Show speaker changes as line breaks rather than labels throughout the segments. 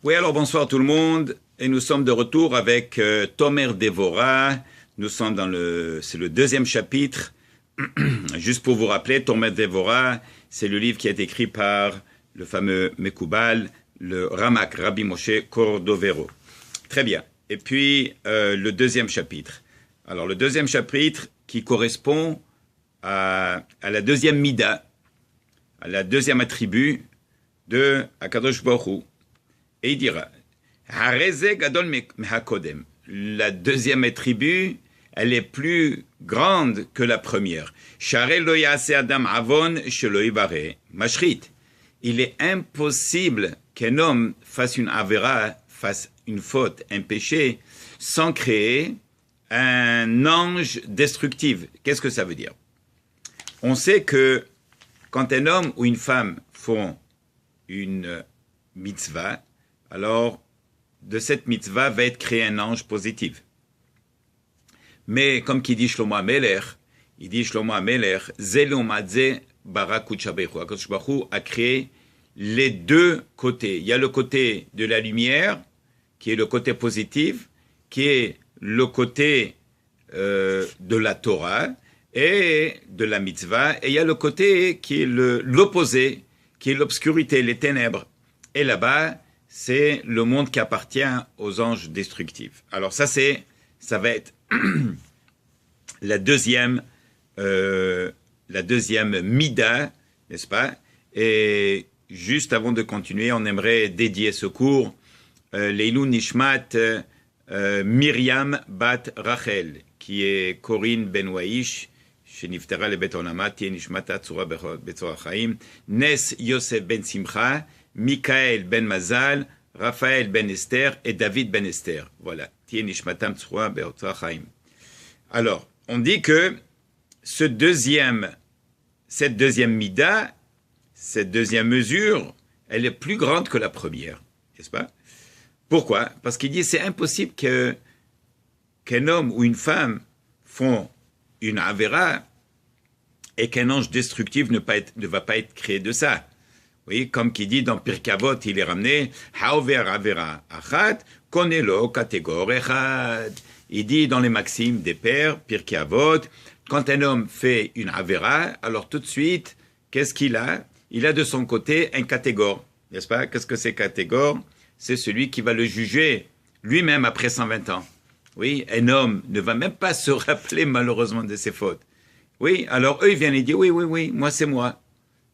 Oui, alors bonsoir tout le monde. Et nous sommes de retour avec Tomer Devora. Nous sommes c'est le deuxième chapitre. Juste pour vous rappeler, Tomer Devora, c'est le livre qui a été écrit par le fameux Mekoubal, le Ramak, Rabbi Moshe Cordovero. Très bien. Et puis, le deuxième chapitre. Alors, le deuxième chapitre qui correspond à la deuxième Mida, à la deuxième attribut de Akadosh Baruch Hu. Et il dira, la deuxième attribut, elle est plus grande que la première. Il est impossible qu'un homme fasse une avera, fasse une faute, un péché, sans créer un ange destructif. Qu'est-ce que ça veut dire? On sait que quand un homme ou une femme font une mitzvah, alors de cette mitzvah va être créé un ange positif. Mais comme qui dit Shlomo HaMelech, il dit Shlomo HaMelech, Zelomadze Barakutchabechu. Akadosh Baruch Hu a créé les deux côtés. Il y a le côté de la lumière, qui est le côté positif, qui est le côté de la Torah et de la mitzvah, et il y a le côté qui est l'opposé, qui est l'obscurité, les ténèbres. Et là-bas, c'est le monde qui appartient aux anges destructifs. Alors ça va être la deuxième mida, n'est-ce pas? Et juste avant de continuer, on aimerait dédier ce cours Leilou Nishmat Myriam Bat Rachel, qui est Corinne Ben Waish, שנפטרה לבית עולמה, תהיה נשמתה צורה בצורה החיים, נס יוסף בן שמחה, מיכאל בן מזל, רפאל בן אסתר et David ben Esther. Voilà. תהיה נשמתם צורה בצורה החיים. Alors, on dit que cette deuxième mida, cette deuxième mesure, elle est plus grande que la première, n'est-ce pas? Pourquoi? Parce qu'il dit c'est impossible qu'un homme ou une femme font une avera et qu'un ange destructif ne va pas être créé de ça. Oui, comme qui dit dans Pirkei Avot, il est ramené Haover avera achat konelo kategor echad. Il dit dans les maximes des pères, Pirkei Avot, quand un homme fait une avera, alors tout de suite, qu'est-ce qu'il a? Il a de son côté un catégore, n'est-ce pas? Qu'est-ce que c'est catégore? C'est celui qui va le juger lui-même après 120 ans. Oui, un homme ne va même pas se rappeler malheureusement de ses fautes. Oui, alors eux, ils viennent et disent, oui, moi c'est moi.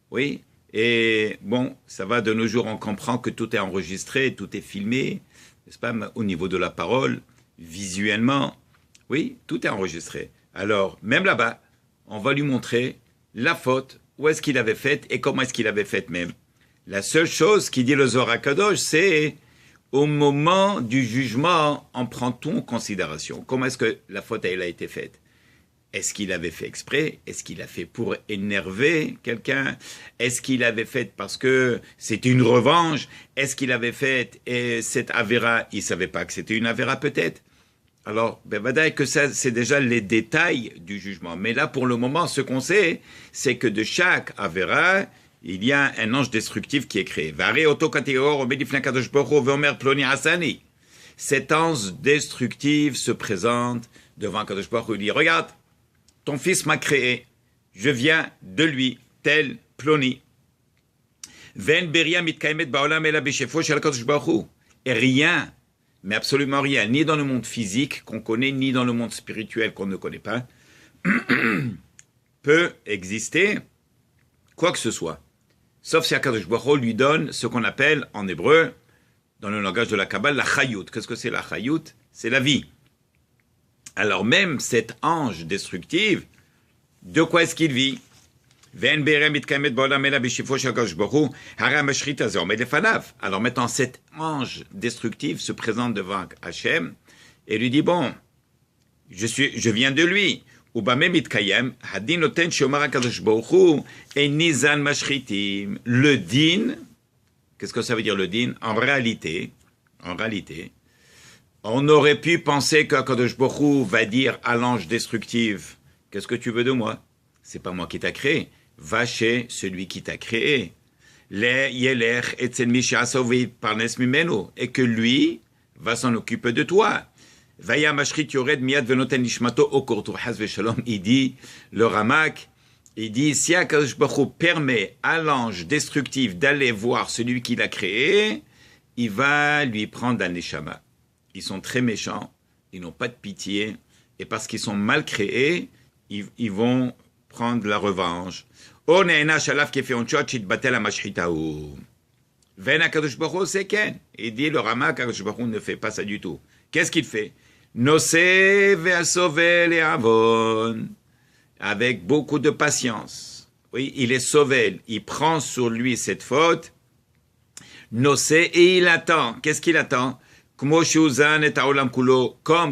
Oui, et bon, ça va de nos jours, on comprend que tout est enregistré, tout est filmé, n'est-ce pas, au niveau de la parole, visuellement. Oui, tout est enregistré. Alors, même là-bas, on va lui montrer la faute, où est-ce qu'il avait fait et comment est-ce qu'il avait fait même. La seule chose qui dit le Zohar HaKadosh, c'est au moment du jugement, on prend tout en considération. Comment est-ce que la faute elle a été faite? Est-ce qu'il avait fait exprès? Est-ce qu'il a fait pour énerver quelqu'un? Est-ce qu'il avait fait parce que c'était une revanche? Est-ce qu'il avait fait et cette avéra, il ne savait pas que c'était une avéra peut-être? Alors, ben, que ça, c'est déjà les détails du jugement. Mais là, pour le moment, ce qu'on sait, c'est que de chaque avéra, il y a un ange destructif qui est créé. Cet ange destructif se présente devant Kadosh Baruch Hu et dit, regarde, ton fils m'a créé, je viens de lui, tel ploni. Et rien, mais absolument rien, ni dans le monde physique qu'on connaît, ni dans le monde spirituel qu'on ne connaît pas, peut exister quoi que ce soit. Sauf si Akadosh Baruch Hu lui donne ce qu'on appelle en hébreu, dans le langage de la Kabbale, la chayut. Qu'est-ce que c'est la chayut? C'est la vie. Alors même cet ange destructif, de quoi est-ce qu'il vit? Alors maintenant cet ange destructif se présente devant Hachem et lui dit, bon, je viens de lui. Le din, qu'est-ce que ça veut dire le din? En réalité, on aurait pu penser qu'Akadosh Baruch Hu va dire à l'ange destructif, qu'est-ce que tu veux de moi? C'est pas moi qui t'a créé. Va chez celui qui t'a créé. et que lui va s'en occuper de toi. Il dit, le Ramak, il dit, si Akadosh Baruch Hu permet à l'ange destructif d'aller voir celui qui l'a créé, il va lui prendre un neshama. Ils sont très méchants, ils n'ont pas de pitié, et parce qu'ils sont mal créés, ils vont prendre la revanche. Il dit, le Ramak, Akadosh Baruch Hu ne fait pas ça du tout. Qu'est-ce qu'il fait? Avec beaucoup de patience. Oui, il est sauvé, il prend sur lui cette faute, et il attend. Qu'est-ce qu'il attend? Comme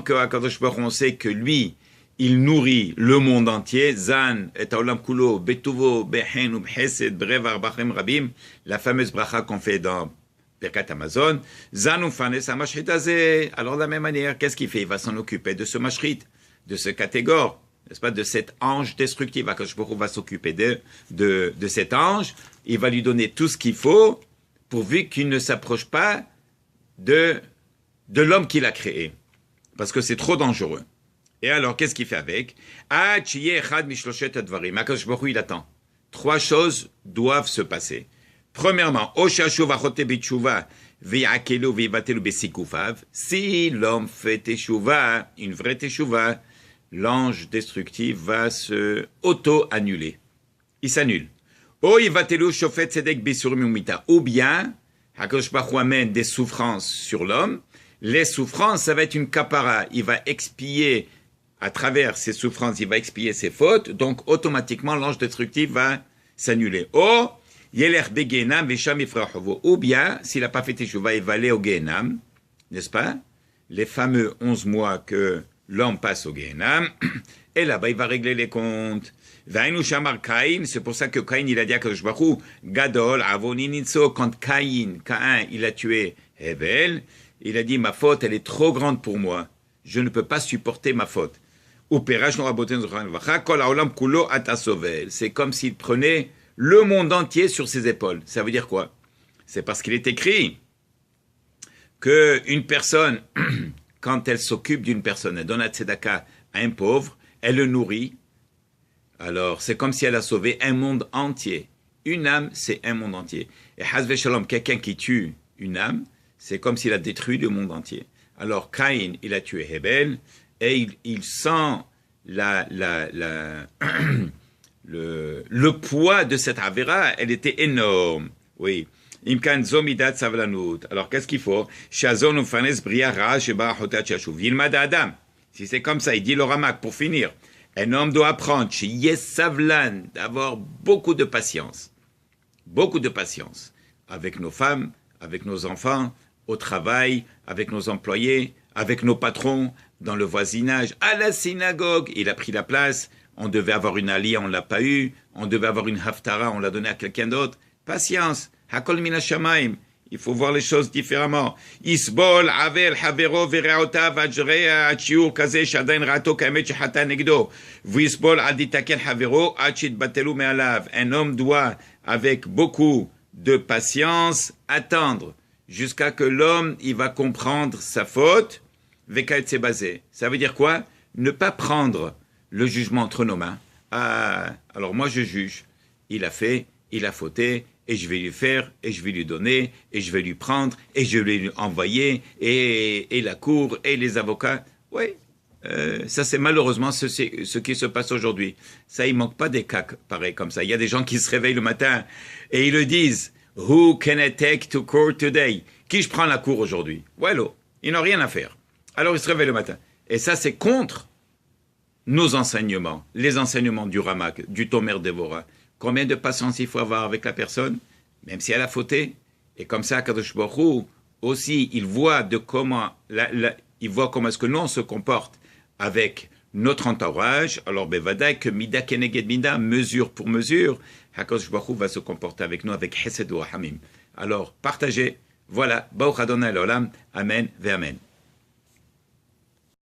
que Akadosh Baruch Hu sait que lui, il nourrit le monde entier. Zan et Haolam Kulo, Betuvo, Behen, Bhesed, Brevar, Bachem Rabim, la fameuse bracha qu'on fait dans Birkat Amazon. Zan Ufanes Amashritazé. Alors de la même manière, qu'est-ce qu'il fait? Il va s'en occuper de ce mashrit, de ce catégore, n'est-ce pas, de cet ange destructif. Akadosh Baruch Hu va s'occuper de cet ange. Il va lui donner tout ce qu'il faut, pourvu qu'il ne s'approche pas de l'homme qu'il a créé. Parce que c'est trop dangereux. Et alors, qu'est-ce qu'il fait avec? Akadosh Baruch Hu, il attend. 3 choses doivent se passer. Premièrement, si l'homme fait teshuva, une vraie teshuva, l'ange destructif va se auto-annuler. Il s'annule. Ou bien, Akadosh Baruch Hu amène des souffrances sur l'homme. Les souffrances, ça va être une kapara. Il va expier, à travers ces souffrances, il va expier ses fautes. Donc, automatiquement, l'ange destructif va s'annuler. Ou bien, s'il n'a pas fait teshuva, il va aller au Gehenam, n'est-ce pas? Les fameux 11 mois que l'homme passe au Gehenam. Et là-bas, il va régler les comptes. C'est pour ça que Caïn, il a dit à Kadosh Baruch Hu, Gadol, Avoninitso, quand Caïn, il a tué Hevel, il a dit, ma faute, elle est trop grande pour moi. Je ne peux pas supporter ma faute. C'est comme s'il prenait le monde entier sur ses épaules. Ça veut dire quoi? C'est parce qu'il est écrit qu'une personne, quand elle s'occupe d'une personne, elle donne la tzedaka à un pauvre, elle le nourrit. Alors, c'est comme si elle a sauvé un monde entier. Une âme, c'est un monde entier. Et Hazve Shalom, quelqu'un qui tue une âme, c'est comme s'il a détruit le monde entier. Alors, Caïn, il a tué Hebel, et il sent le poids de cette avéra, elle était énorme. Oui. Imkan zomidat savlanut. Alors, qu'est-ce qu'il faut? Shazon ufanes bria ra sheba hotat shashuv. Yilmad Adam. Si c'est comme ça, il dit le Ramak, pour finir. Un homme doit apprendre, chez Yesavlan, d'avoir beaucoup de patience. Beaucoup de patience. Avec nos femmes, avec nos enfants, au travail, avec nos employés, avec nos patrons, dans le voisinage, à la synagogue. Il a pris la place. On devait avoir une alia, on ne l'a pas eu. On devait avoir une haftara, on l'a donné à quelqu'un d'autre. Patience. Hakol mina shamaim. Il faut voir les choses différemment. Isbol, avel, havero, vereotav, adjrea, achiur, kaze, shadain, rato, kamet, shahata, negdo. Visbol, aditaken, havero, achit, batelu, mealav. Un homme doit, avec beaucoup de patience, attendre jusqu'à que l'homme, il va comprendre sa faute, vekaet se basé. Ça veut dire quoi? Ne pas prendre le jugement entre nos mains. Ah, alors moi je juge. Il a fait, il a fauté, et je vais lui faire, et je vais lui donner, et je vais lui prendre, et je vais lui envoyer, et la cour, et les avocats. Oui, ça c'est malheureusement ce qui se passe aujourd'hui. Ça, il manque pas des cas pareils comme ça. Il y a des gens qui se réveillent le matin, et ils le disent, « Who can I take to court today ?» Qui je prends la cour aujourd'hui? Well, ils n'ont rien à faire. Alors ils se réveillent le matin. Et ça, c'est contre nos enseignements, les enseignements du Ramak, du Tomer Devora. Combien de patience il faut avoir avec la personne, même si elle a fauté. Et comme ça, Kadosh Baruch Hu, aussi, il voit comment est-ce que nous on se comporte avec notre entourage. Alors, bevadai que mida keneged mida, mesure pour mesure, Kadosh Baruch Hu va se comporter avec nous avec Hesed ou Hamim. Alors, partagez. Voilà. Baruch Adonai l'Olam. Amen ve Amen.